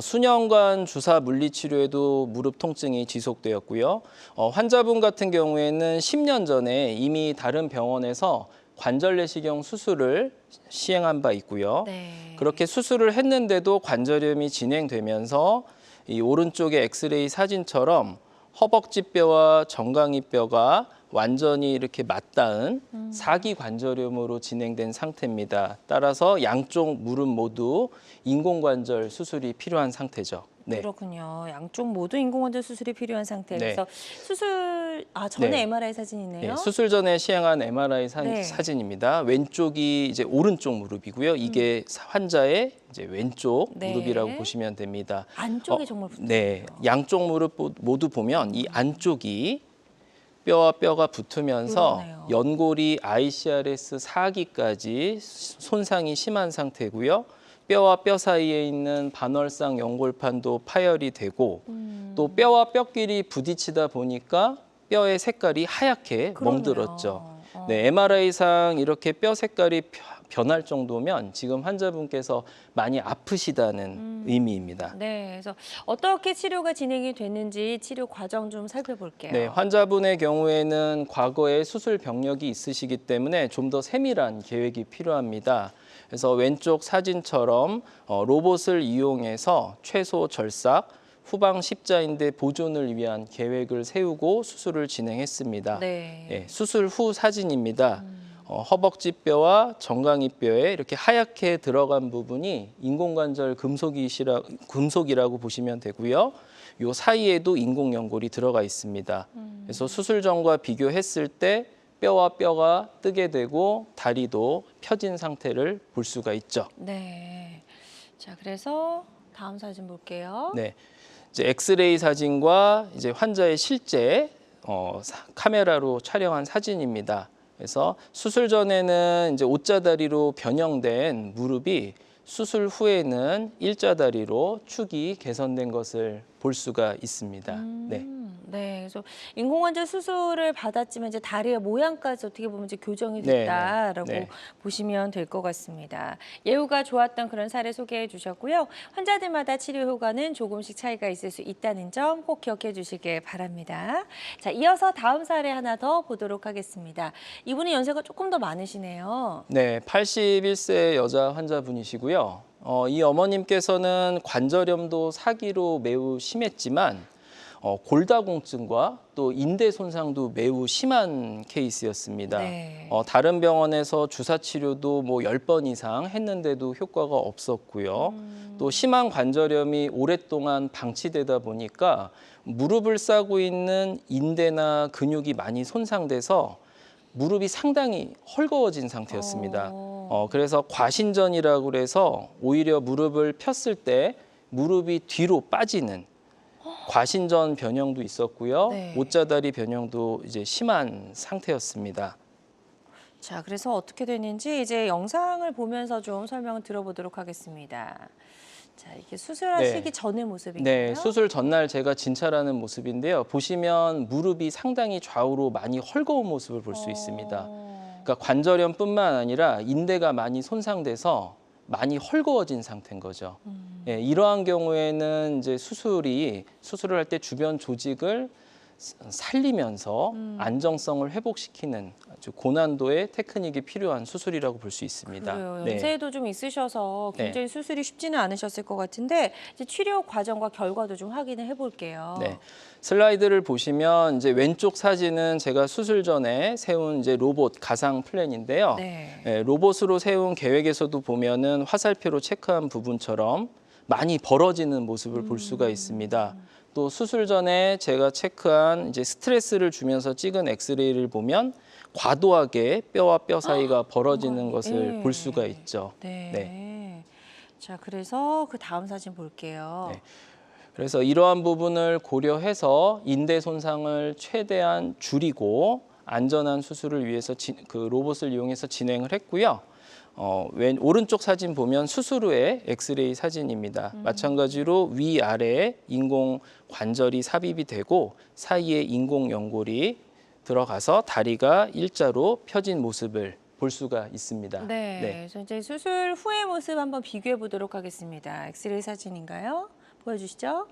수년간 주사 물리치료에도 무릎 통증이 지속되었고요. 환자분 같은 경우에는 10년 전에 이미 다른 병원에서 관절 내시경 수술을 시행한 바 있고요. 네. 그렇게 수술을 했는데도 관절염이 진행되면서 이 오른쪽의 엑스레이 사진처럼 허벅지뼈와 정강이뼈가 완전히 이렇게 맞닿은 4기 관절염으로 진행된 상태입니다. 따라서 양쪽 무릎 모두 인공관절 수술이 필요한 상태죠. 네. 그렇군요. 양쪽 모두 인공관절 수술이 필요한 상태. 네. 그래서 수술 전에 네. MRI 사진이네요. 네, 수술 전에 시행한 MRI 네. 사진입니다. 왼쪽이 이제 오른쪽 무릎이고요. 이게 환자의 이제 왼쪽 네. 무릎이라고 보시면 됩니다. 안쪽에 정말 붙어 네, 있어요. 양쪽 무릎 모두 보면 이 안쪽이 뼈와 뼈가 붙으면서 그러네요. 연골이 ICRS 4기까지 손상이 심한 상태고요. 뼈와 뼈 사이에 있는 반월상 연골판도 파열이 되고 또 뼈와 뼈끼리 부딪히다 보니까 뼈의 색깔이 하얗게 그러네요. 멍들었죠. 네, MRI상 이렇게 뼈 색깔이 변할 정도면 지금 환자분께서 많이 아프시다는 의미입니다. 네, 그래서 어떻게 치료가 진행이 됐는지 치료 과정 좀 살펴볼게요. 네, 환자분의 경우에는 과거에 수술 병력이 있으시기 때문에 좀 더 세밀한 계획이 필요합니다. 그래서 왼쪽 사진처럼 로봇을 이용해서 최소 절삭, 후방 십자인대 보존을 위한 계획을 세우고 수술을 진행했습니다. 네. 예, 수술 후 사진입니다. 허벅지뼈와 정강이뼈에 이렇게 하얗게 들어간 부분이 인공관절 금속이라고 보시면 되고요. 요 사이에도 인공연골이 들어가 있습니다. 그래서 수술 전과 비교했을 때 뼈와 뼈가 뜨게 되고 다리도 펴진 상태를 볼 수가 있죠. 네. 자, 그래서 다음 사진 볼게요. 네, 이제 엑스레이 사진과 이제 환자의 실제 카메라로 촬영한 사진입니다. 그래서 수술 전에는 이제 O자다리로 변형된 무릎이 수술 후에는 일자다리로 축이 개선된 것을 볼 수가 있습니다. 네. 네, 그래서 인공관절 수술을 받았지만 이제 다리의 모양까지 어떻게 보면 이제 교정이 네, 네, 됐다라고 네. 보시면 될 것 같습니다. 예후가 좋았던 그런 사례 소개해 주셨고요. 환자들마다 치료 효과는 조금씩 차이가 있을 수 있다는 점 꼭 기억해 주시길 바랍니다. 자, 이어서 다음 사례 하나 더 보도록 하겠습니다. 이분은 연세가 조금 더 많으시네요. 네, 81세 여자 환자분이시고요. 이 어머님께서는 관절염도 사기로 매우 심했지만 골다공증과 또 인대 손상도 매우 심한 케이스였습니다. 네. 다른 병원에서 주사 치료도 뭐 10번 이상 했는데도 효과가 없었고요. 또 심한 관절염이 오랫동안 방치되다 보니까 무릎을 싸고 있는 인대나 근육이 많이 손상돼서 무릎이 상당히 헐거워진 상태였습니다. 그래서 과신전이라고 그래서 오히려 무릎을 폈을 때 무릎이 뒤로 빠지는 과신전 변형도 있었고요. 네. 옷자다리 변형도 이제 심한 상태였습니다. 자, 그래서 어떻게 됐는지 이제 영상을 보면서 좀 설명을 들어보도록 하겠습니다. 자, 이게 수술하시기 네. 전의 모습인가요? 네, 수술 전날 제가 진찰하는 모습인데요. 보시면 무릎이 상당히 좌우로 많이 헐거운 모습을 볼 수 있습니다. 그러니까 관절염뿐만 아니라 인대가 많이 손상돼서 많이 헐거워진 상태인 거죠. 예, 이러한 경우에는 이제 수술을 할 때 주변 조직을 살리면서 안정성을 회복시키는 아주 고난도의 테크닉이 필요한 수술이라고 볼 수 있습니다. 그래요. 네. 연세도 좀 있으셔서 굉장히 수술이 쉽지는 않으셨을 것 같은데 이제 치료 과정과 결과도 좀 확인을 해볼게요. 네. 슬라이드를 보시면 이제 왼쪽 사진은 제가 수술 전에 세운 이제 로봇 가상 플랜인데요. 네. 예, 로봇으로 세운 계획에서도 보면은 화살표로 체크한 부분처럼 많이 벌어지는 모습을 볼 수가 있습니다. 또 수술 전에 제가 체크한 이제 스트레스를 주면서 찍은 엑스레이를 보면 과도하게 뼈와 뼈 사이가 벌어지는 것을 예. 볼 수가 있죠. 네. 자, 그래서 그 다음 사진 볼게요. 네. 그래서 이러한 부분을 고려해서 인대 손상을 최대한 줄이고 안전한 수술을 위해서 그 로봇을 이용해서 진행을 했고요. 오른쪽 사진 보면 수술 후의 엑스레이 사진입니다. 마찬가지로 위아래에 인공 관절이 삽입이 되고 사이에 인공 연골이 들어가서 다리가 일자로 펴진 모습을 볼 수가 있습니다. 네. 그래서 이제 수술 후의 모습 한번 비교해 보도록 하겠습니다. 엑스레이 사진인가요? 보여주시죠.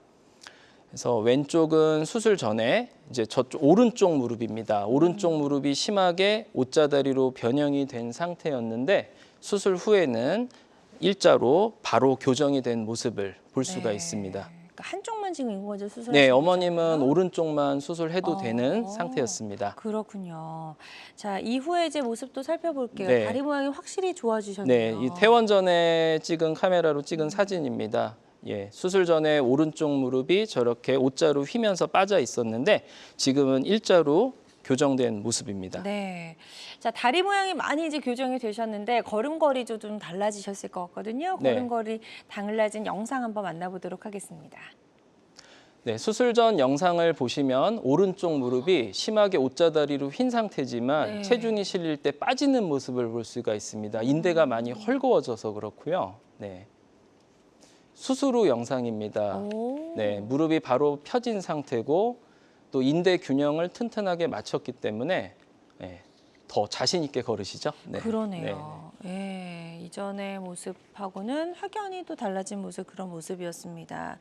그래서 왼쪽은 수술 전에 이제 저쪽 오른쪽 무릎입니다. 오른쪽 무릎이 심하게 옷자다리로 변형이 된 상태였는데 수술 후에는 일자로 바로 교정이 된 모습을 볼 수가 있습니다. 그러니까 한쪽만 지금 인공관절 수술하신 네, 거잖아요. 어머님은 오른쪽만 수술해도 되는 상태였습니다. 그렇군요. 자, 이후에 이제 모습도 살펴볼게요. 네. 다리 모양이 확실히 네, 좋아지셨네요. 이 퇴원 전에 찍은 카메라로 찍은 사진입니다. 예, 수술 전에 오른쪽 무릎이 저렇게 옷자로 휘면서 빠져 있었는데 지금은 일자로 교정된 모습입니다. 네. 자, 다리 모양이 많이 이제 교정이 되셨는데 걸음걸이도 좀 달라지셨을 것 같거든요. 네. 걸음걸이 달라진 영상 한번 만나보도록 하겠습니다. 네, 수술 전 영상을 보시면 오른쪽 무릎이 심하게 옷자다리로 휜 상태지만 네. 체중이 실릴 때 빠지는 모습을 볼 수가 있습니다. 인대가 많이 헐거워져서 그렇고요. 네. 수술 후 영상입니다. 오. 네, 무릎이 바로 펴진 상태고 또 인대 균형을 튼튼하게 맞췄기 때문에 더 자신 있게 걸으시죠? 네. 그러네요. 예, 이전의 모습하고는 확연히 또 달라진 모습, 그런 모습이었습니다.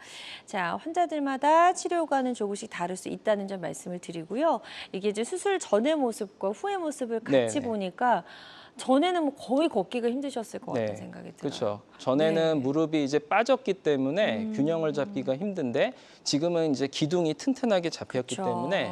자, 환자들마다 치료과는 조금씩 다를 수 있다는 점 말씀을 드리고요. 이게 이제 수술 전의 모습과 후의 모습을 같이 네. 보니까 전에는 뭐 거의 걷기가 힘드셨을 것 같다는 생각이 들어요. 그렇죠. 전에는 네. 무릎이 이제 빠졌기 때문에 균형을 잡기가 힘든데 지금은 이제 기둥이 튼튼하게 잡혔기 그쵸. 때문에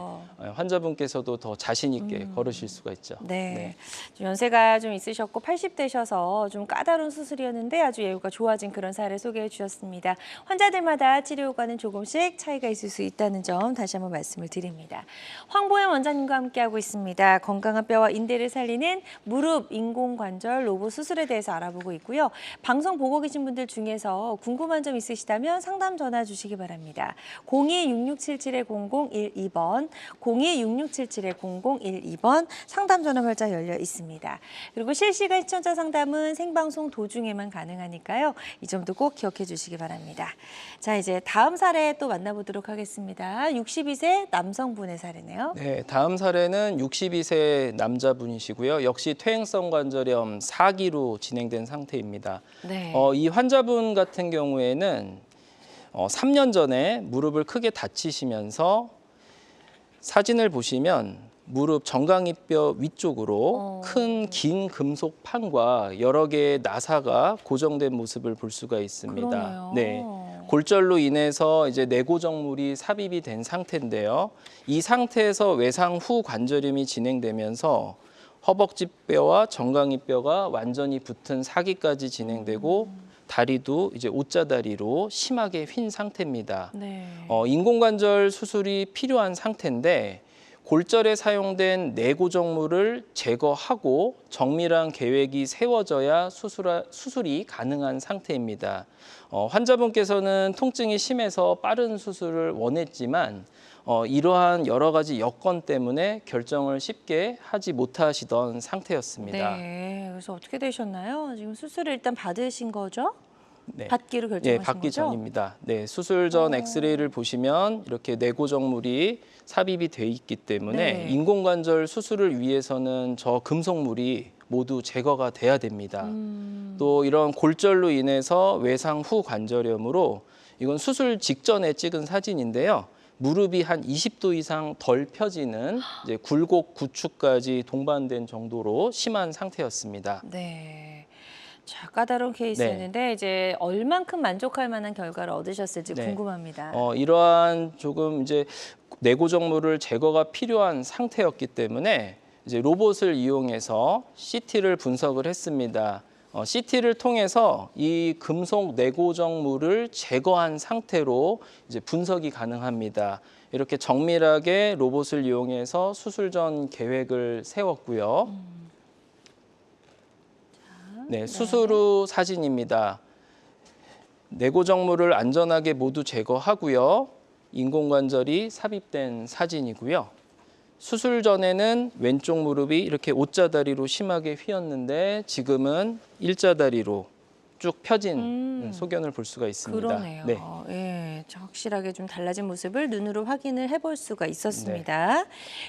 환자분께서도 더 자신 있게 걸으실 수가 있죠. 네. 좀 연세가 좀 있으셨고 80대셔서 좀 까다로운 수술이었는데 아주 예후가 좋아진 그런 사례 소개해 주셨습니다. 환자들마다 치료 효과는 조금씩 차이가 있을 수 있다는 점 다시 한번 말씀을 드립니다. 황보현 원장님과 함께하고 있습니다. 건강한 뼈와 인대를 살리는 무릎 무릎 인공관절 로봇 수술에 대해서 알아보고 있고요. 방송 보고 계신 분들 중에서 궁금한 점 있으시다면 상담 전화 주시기 바랍니다. 02-6677-0012번, 02-6677-0012번 상담 전화 활짝 열려 있습니다. 그리고 실시간 시청자 상담은 생방송 도중에만 가능하니까요. 이 점도 꼭 기억해 주시기 바랍니다. 자, 이제 다음 사례 또 만나보도록 하겠습니다. 62세 남성분의 사례네요. 네, 다음 사례는 62세 남자분이시고요. 역시 퇴행성 관절염 4기로 진행된 상태입니다. 네. 이 환자분 같은 경우에는 3년 전에 무릎을 크게 다치시면서 사진을 보시면 무릎 정강이뼈 위쪽으로 큰 긴 금속 판과 여러 개의 나사가 고정된 모습을 볼 수가 있습니다. 그러네요. 네. 골절로 인해서 이제 내고정물이 삽입이 된 상태인데요. 이 상태에서 외상 후 관절염이 진행되면서 허벅지뼈와 정강이뼈가 완전히 붙은 사기까지 진행되고 다리도 이제 옷자다리로 심하게 휜 상태입니다. 네. 인공관절 수술이 필요한 상태인데 골절에 사용된 내고정물을 제거하고 정밀한 계획이 세워져야 수술이 가능한 상태입니다. 환자분께서는 통증이 심해서 빠른 수술을 원했지만 이러한 여러 가지 여건 때문에 결정을 쉽게 하지 못하시던 상태였습니다. 네. 그래서 어떻게 되셨나요? 지금 수술을 일단 받으신 거죠? 네. 받기로 결정하신 예, 받기 거죠? 전입니다. 네, 수술 전 엑스레이를 보시면 이렇게 내고정물이 삽입이 돼 있기 때문에 네. 인공관절 수술을 위해서는 저 금속물이 모두 제거가 돼야 됩니다. 또 이런 골절로 인해서 외상 후 관절염으로 이건 수술 직전에 찍은 사진인데요. 무릎이 한 20도 이상 덜 펴지는 이제 굴곡 구축까지 동반된 정도로 심한 상태였습니다. 네. 자, 까다로운 케이스였는데 이제 얼만큼 만족할 만한 결과를 얻으셨을지 네. 궁금합니다. 이러한 조금 이제 내고정물을 제거가 필요한 상태였기 때문에 이제 로봇을 이용해서 CT를 분석을 했습니다. CT를 통해서 이 금속 내고정물을 제거한 상태로 이제 분석이 가능합니다. 이렇게 정밀하게 로봇을 이용해서 수술 전 계획을 세웠고요. 네, 수술 후 사진입니다. 내고정물을 안전하게 모두 제거하고요. 인공관절이 삽입된 사진이고요. 수술 전에는 왼쪽 무릎이 이렇게 옷자다리로 심하게 휘었는데 지금은 일자다리로 쭉 펴진 소견을 볼 수가 있습니다. 그러네요. 네. 예, 확실하게 좀 달라진 모습을 눈으로 확인을 해볼 수가 있었습니다.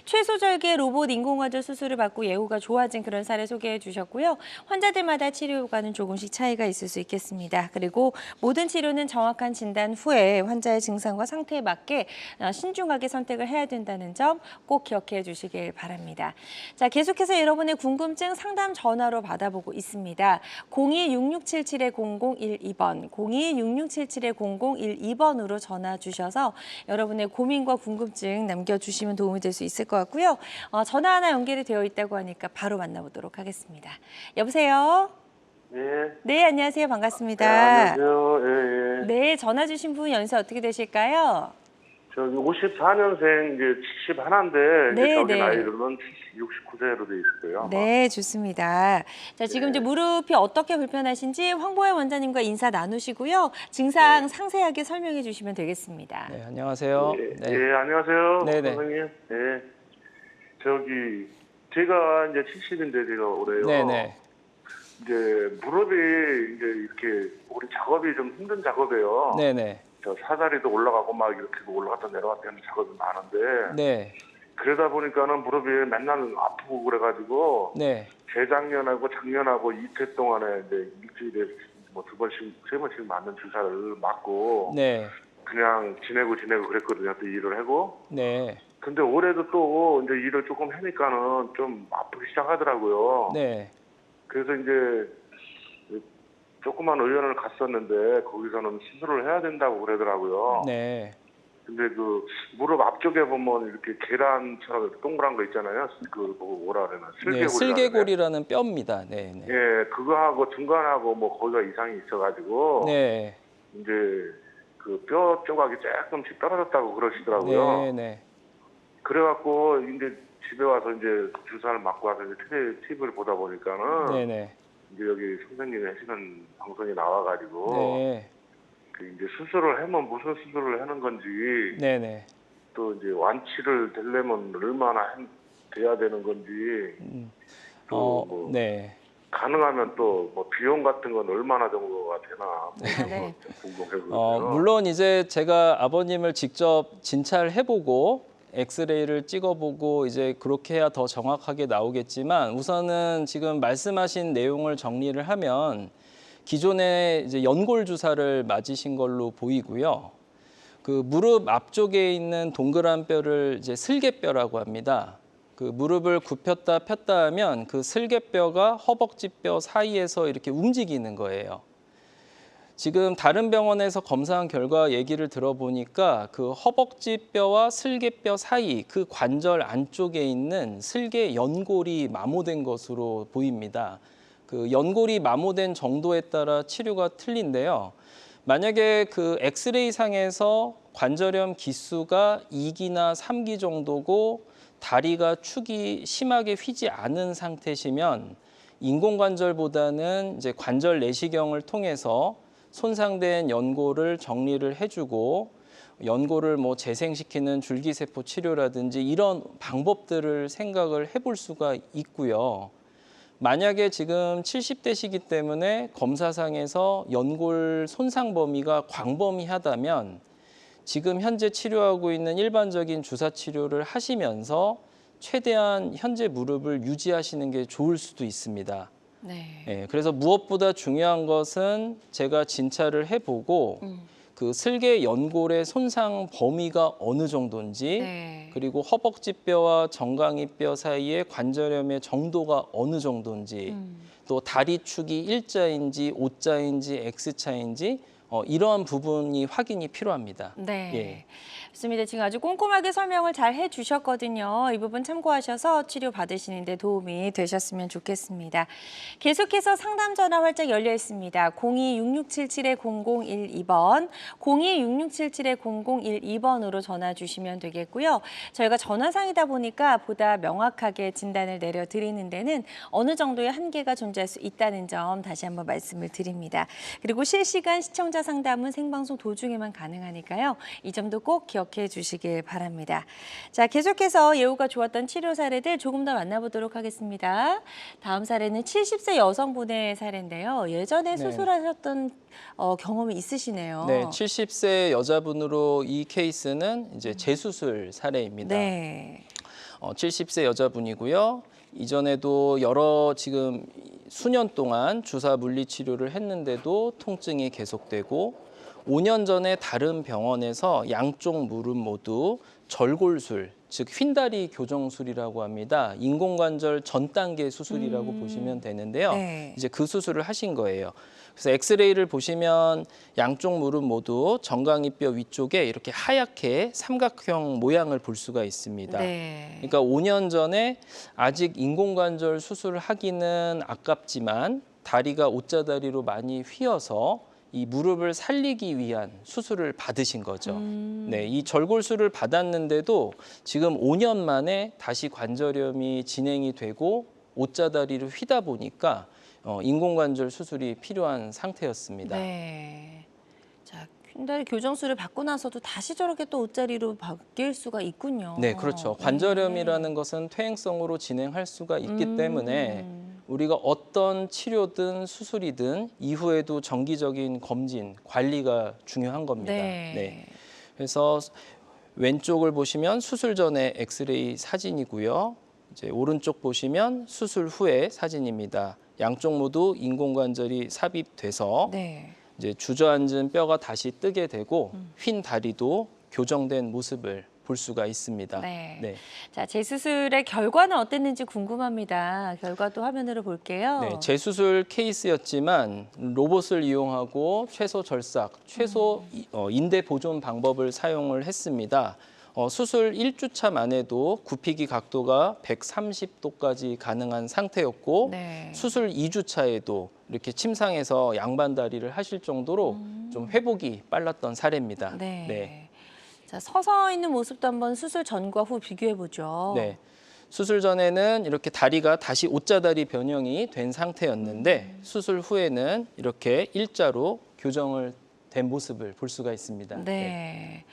최소절개 로봇 인공관절 수술을 받고 예후가 좋아진 그런 사례 소개해 주셨고요. 환자들마다 치료 효과는 조금씩 차이가 있을 수 있겠습니다. 그리고 모든 치료는 정확한 진단 후에 환자의 증상과 상태에 맞게 신중하게 선택을 해야 된다는 점 꼭 기억해 주시길 바랍니다. 자, 계속해서 여러분의 궁금증 상담 전화로 받아보고 있습니다. 02-6677-0012번, 02-6677-0012번으로 전화 주셔서 여러분의 고민과 궁금증 남겨주시면 도움이 될 수 있을 것 같고요. 전화 하나 연결이 되어 있다고 하니까 바로 만나보도록 하겠습니다. 여보세요? 네. 네, 안녕하세요. 반갑습니다. 안녕하세요. 예, 예. 네, 전화 주신 분 연세 어떻게 되실까요? 저기 54년생 이제 71인데 네, 이제 저기 네. 나이로는 69세로 돼 있어요. 아마. 네, 좋습니다. 자, 지금 이제 무릎이 어떻게 불편하신지 황보혜 원장님과 인사 나누시고요. 증상 상세하게 설명해 주시면 되겠습니다. 네, 안녕하세요. 예, 네. 예, 안녕하세요. 네, 네. 선생님. 예. 저기 제가 이제 70인데 제가 올해요. 네, 네. 이제 무릎이 이제 이렇게 우리 작업이 좀 힘든 작업이에요. 네, 네. 저 사다리도 올라가고 막 이렇게 올라갔다 내려갔다 하는 작업이 많은데 네. 그러다 보니까는 무릎이 맨날 아프고 그래가지고 네. 재작년하고 작년하고 이틀 동안에 이제 일주일에 뭐 2번씩 3번씩 맞는 주사를 맞고 네. 그냥 지내고 그랬거든요. 또 일을 하고. 네. 근데 올해도 또 이제 일을 조금 하니까는 좀 아프기 시작하더라고요. 네. 그래서 이제 조그만 의원을 갔었는데 거기서는 수술을 해야 된다고 그러더라고요. 네. 근데 그 무릎 앞쪽에 보면 이렇게 계란처럼 이렇게 동그란 거 있잖아요. 그 뭐라 그러나 네, 슬개골이라는. 슬개골이라는 뼈입니다. 네, 네. 예, 그거하고 중간하고 뭐 거기가 이상이 있어가지고 네. 이제 그 뼈 조각이 조금씩 떨어졌다고 그러시더라고요. 네, 네. 그래갖고 이제 집에 와서 이제 주사를 맞고 와서 이제 TV를 보다 보니까는 네네. 이제 여기 선생님이 하시는 방송에 나와가지고 네. 그 이제 수술을 하면 무슨 수술을 하는 건지 네네. 또 이제 완치를 되려면 얼마나 돼야 되는 건지 또 뭐 네. 가능하면 또 뭐 비용 같은 건 얼마나 정도가 되나 뭐 이런 네. 거 좀 궁금해서요. 물론 이제 제가 아버님을 직접 진찰해보고 엑스레이를 찍어보고 이제 그렇게 해야 더 정확하게 나오겠지만 우선은 지금 말씀하신 내용을 정리를 하면 기존에 이제 연골 주사를 맞으신 걸로 보이고요. 그 무릎 앞쪽에 있는 동그란 뼈를 이제 슬개뼈라고 합니다. 그 무릎을 굽혔다 폈다 하면 그 슬개뼈가 허벅지뼈 사이에서 이렇게 움직이는 거예요. 지금 다른 병원에서 검사한 결과 얘기를 들어보니까 그 허벅지뼈와 슬개뼈 사이 그 관절 안쪽에 있는 슬개 연골이 마모된 것으로 보입니다. 그 연골이 마모된 정도에 따라 치료가 틀린데요. 만약에 그 엑스레이 상에서 관절염 기수가 2기나 3기 정도고 다리가 축이 심하게 휘지 않은 상태시면 인공관절보다는 이제 관절 내시경을 통해서 손상된 연골을 정리를 해주고 연골을 뭐 재생시키는 줄기세포 치료라든지 이런 방법들을 생각을 해볼 수가 있고요. 만약에 지금 70대시기 때문에 검사상에서 연골 손상 범위가 광범위하다면 지금 현재 치료하고 있는 일반적인 주사 치료를 하시면서 최대한 현재 무릎을 유지하시는 게 좋을 수도 있습니다. 네. 그래서 무엇보다 중요한 것은 제가 진찰을 해보고 그 슬개 연골의 손상 범위가 어느 정도인지 네. 그리고 허벅지뼈와 정강이뼈 사이의 관절염의 정도가 어느 정도인지 또 다리 축이 일자인지 오자인지 X자인지 이러한 부분이 확인이 필요합니다. 네. 예. 좋습니다. 지금 아주 꼼꼼하게 설명을 잘 해주셨거든요. 이 부분 참고하셔서 치료 받으시는 데 도움이 되셨으면 좋겠습니다. 계속해서 상담 전화 활짝 열려 있습니다. 02-6677-0012번, 02-6677-0012번으로 전화 주시면 되겠고요. 저희가 전화상이다 보니까 보다 명확하게 진단을 내려드리는 데는 어느 정도의 한계가 존재할 수 있다는 점 다시 한번 말씀을 드립니다. 그리고 실시간 시청자 상담은 생방송 도중에만 가능하니까요. 이 점도 꼭 기억해 주시길 바랍니다. 자, 계속해서 예후가 좋았던 치료 사례들 조금 더 만나보도록 하겠습니다. 다음 사례는 70세 여성분의 사례인데요. 예전에 네. 수술하셨던 경험이 있으시네요. 네, 70세 여자분으로 이 케이스는 이제 재수술 사례입니다. 네. 70세 여자분이고요. 이전에도 여러 지금 수년 동안 주사 물리 치료를 했는데도 통증이 계속되고 5년 전에 다른 병원에서 양쪽 무릎 모두 절골술, 즉 휜다리 교정술이라고 합니다. 인공관절 전 단계 수술이라고 보시면 되는데요. 네. 이제 그 수술을 하신 거예요. 그래서 엑스레이를 보시면 양쪽 무릎 모두 정강이뼈 위쪽에 이렇게 하얗게 삼각형 모양을 볼 수가 있습니다. 네. 그러니까 5년 전에 아직 인공관절 수술을 하기는 아깝지만 다리가 옷자다리로 많이 휘어서 이 무릎을 살리기 위한 수술을 받으신 거죠. 네, 이 절골술을 받았는데도 지금 5년 만에 다시 관절염이 진행이 되고 옷자다리를 휘다 보니까 인공관절 수술이 필요한 상태였습니다. 네. 자, 휜다리 교정술을 받고 나서도 다시 저렇게 또 옷자리로 바뀔 수가 있군요. 네, 그렇죠. 관절염이라는 것은 퇴행성으로 진행할 수가 있기 때문에 우리가 어떤 치료든 수술이든 이후에도 정기적인 검진, 관리가 중요한 겁니다. 네. 그래서 왼쪽을 보시면 수술 전에 엑스레이 사진이고요. 이제 오른쪽 보시면 수술 후의 사진입니다. 양쪽 모두 인공관절이 삽입돼서 네. 이제 주저앉은 뼈가 다시 뜨게 되고 휜 다리도 교정된 모습을 볼 수가 있습니다. 네. 자, 재수술의 결과는 어땠는지 궁금합니다. 결과도 화면으로 볼게요. 네, 재수술 케이스였지만 로봇을 이용하고 최소 절삭, 최소 인대 보존 방법을 사용을 했습니다. 수술 1주차 만에도 굽히기 각도가 130도까지 가능한 상태였고 네. 수술 2주차에도 이렇게 침상에서 양반 다리를 하실 정도로 좀 회복이 빨랐던 사례입니다. 네. 자, 서서 있는 모습도 한번 수술 전과 후 비교해 보죠. 네. 수술 전에는 이렇게 다리가 다시 옷자다리 변형이 된 상태였는데 수술 후에는 이렇게 일자로 교정을 된 모습을 볼 수가 있습니다. 네.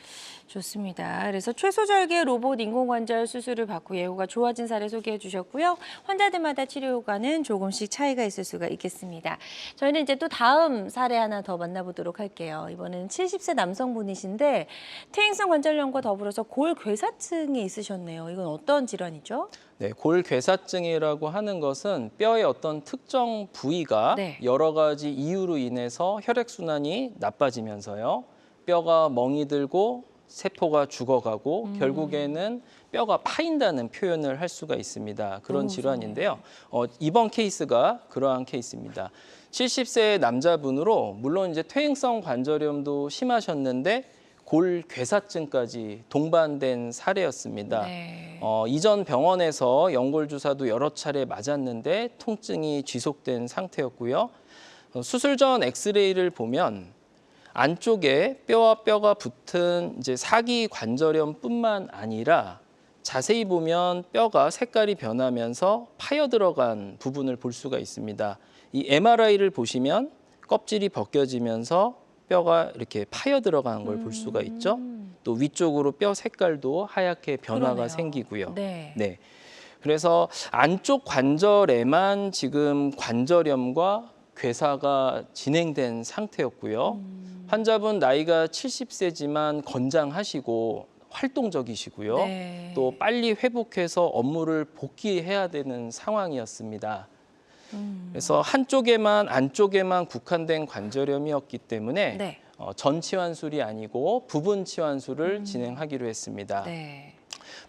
좋습니다. 그래서 최소절개 로봇 인공관절 수술을 받고 예후가 좋아진 사례 소개해 주셨고요. 환자들마다 치료 효과는 조금씩 차이가 있을 수가 있겠습니다. 저희는 이제 또 다음 사례 하나 더 만나보도록 할게요. 이번에는 70세 남성분이신데 퇴행성 관절염과 더불어서 골괴사증이 있으셨네요. 이건 어떤 질환이죠? 네, 골괴사증이라고 하는 것은 뼈의 어떤 특정 부위가 네. 여러 가지 이유로 인해서 혈액순환이 나빠지면서요. 뼈가 멍이 들고 세포가 죽어가고 결국에는 뼈가 파인다는 표현을 할 수가 있습니다. 그런 질환인데요. 이번 케이스가 그러한 케이스입니다. 70세 남자분으로 물론 이제 퇴행성 관절염도 심하셨는데 골괴사증까지 동반된 사례였습니다. 네. 이전 병원에서 연골 주사도 여러 차례 맞았는데 통증이 지속된 상태였고요. 수술 전 엑스레이를 보면 안쪽에 뼈와 뼈가 붙은 이제 사기 관절염뿐만 아니라 자세히 보면 뼈가 색깔이 변하면서 파여 들어간 부분을 볼 수가 있습니다. 이 MRI를 보시면 껍질이 벗겨지면서 뼈가 이렇게 파여 들어가는 걸 볼 수가 있죠. 또 위쪽으로 뼈 색깔도 하얗게 변화가 그러네요. 생기고요. 네. 네. 그래서 안쪽 관절에만 지금 관절염과 괴사가 진행된 상태였고요. 환자분 나이가 70세지만 건장하시고 활동적이시고요. 네. 또 빨리 회복해서 업무를 복귀해야 되는 상황이었습니다. 그래서 안쪽에만 국한된 관절염이었기 때문에 네. 전 치환술이 아니고 부분 치환술을 진행하기로 했습니다. 네.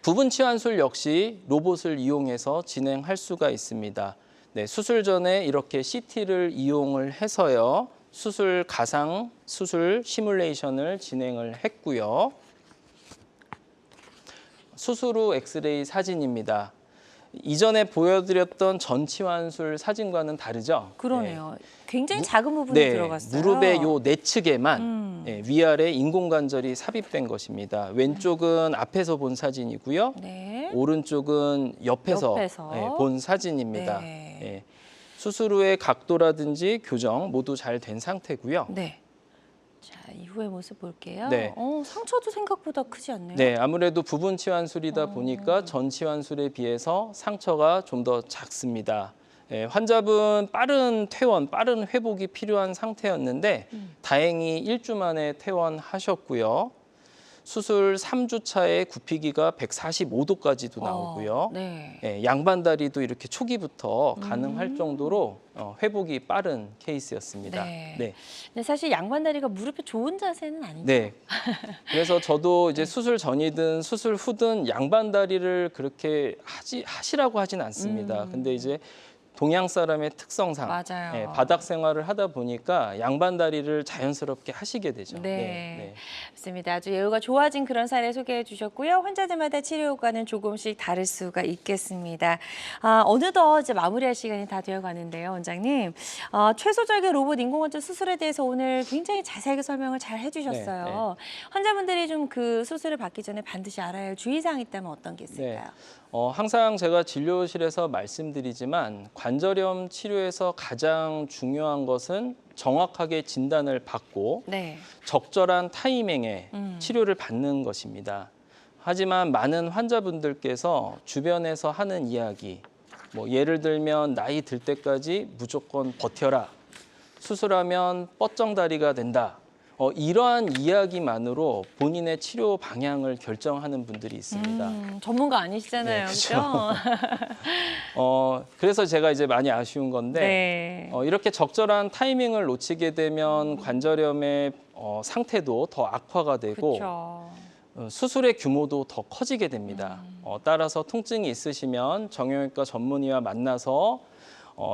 부분 치환술 역시 로봇을 이용해서 진행할 수가 있습니다. 네, 수술 전에 이렇게 CT를 이용을 해서요. 수술 가상 수술 시뮬레이션을 진행을 했고요. 수술 후 엑스레이 사진입니다. 이전에 보여드렸던 전치환술 사진과는 다르죠? 그러네요. 굉장히 작은 부분이 네, 들어갔어요. 무릎의 요 내측에만 위아래 인공관절이 삽입된 것입니다. 왼쪽은 앞에서 본 사진이고요. 네. 오른쪽은 옆에서 본 사진입니다. 네. 예. 수술 후의 각도라든지 교정 모두 잘 된 상태고요. 네. 자, 이후의 모습 볼게요. 네. 상처도 생각보다 크지 않네요. 네, 아무래도 부분 치환술이다 보니까 전 치환술에 비해서 상처가 좀 더 작습니다. 예, 환자분 빠른 퇴원, 빠른 회복이 필요한 상태였는데 다행히 1주 만에 퇴원하셨고요. 수술 3주 차에 굽히기가 145도까지도 나오고요. 네. 예, 양반다리도 이렇게 초기부터 가능할 정도로 회복이 빠른 케이스였습니다. 네. 근데 사실 양반다리가 무릎에 좋은 자세는 아니죠. 네. 그래서 저도 이제 수술 전이든 수술 후든 양반다리를 그렇게 하시라고 하진 않습니다. 근데 이제 동양 사람의 특성상 맞아요. 예, 바닥 생활을 하다 보니까 양반다리를 자연스럽게 하시게 되죠. 네. 맞습니다. 아주 예후가 좋아진 그런 사례 소개해 주셨고요. 환자들마다 치료 효과는 조금씩 다를 수가 있겠습니다. 어느덧 이제 마무리할 시간이 다 되어 가는데요, 원장님. 최소절개 로봇 인공관절 수술에 대해서 오늘 굉장히 자세하게 설명을 잘 해주셨어요. 환자분들이 좀 그 수술을 받기 전에 반드시 알아야 할 주의사항이 있다면 어떤 게 있을까요? 항상 제가 진료실에서 말씀드리지만 관절염 치료에서 가장 중요한 것은 정확하게 진단을 받고 네. 적절한 타이밍에 치료를 받는 것입니다. 하지만 많은 환자분들께서 주변에서 하는 이야기, 뭐 예를 들면 나이 들 때까지 무조건 버텨라, 수술하면 뻗정다리가 된다. 이러한 이야기만으로 본인의 치료 방향을 결정하는 분들이 있습니다. 전문가 아니시잖아요, 네, 그렇죠? 그래서 제가 이제 많이 아쉬운 건데 네. 이렇게 적절한 타이밍을 놓치게 되면 관절염의 상태도 더 악화가 되고 그렇죠. 수술의 규모도 더 커지게 됩니다. 따라서 통증이 있으시면 정형외과 전문의와 만나서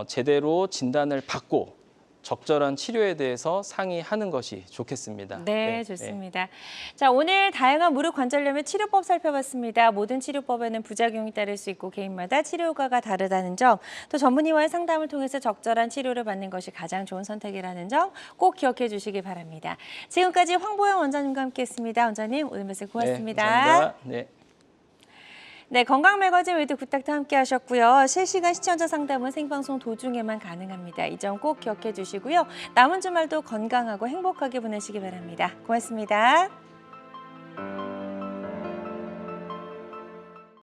제대로 진단을 받고 적절한 치료에 대해서 상의하는 것이 좋겠습니다. 네, 좋습니다. 자, 오늘 다양한 무릎 관절염의 치료법 살펴봤습니다. 모든 치료법에는 부작용이 따를 수 있고 개인마다 치료 효과가 다르다는 점, 또 전문의와의 상담을 통해서 적절한 치료를 받는 것이 가장 좋은 선택이라는 점 꼭 기억해 주시기 바랍니다. 지금까지 황보영 원장님과 함께했습니다. 원장님, 오늘 말씀 고맙습니다. 네, 감사합니다. 네. 네, 건강 매거진 위드 굿닥터 함께 하셨고요. 실시간 시청자 상담은 생방송 도중에만 가능합니다. 이 점 꼭 기억해 주시고요. 남은 주말도 건강하고 행복하게 보내시기 바랍니다. 고맙습니다.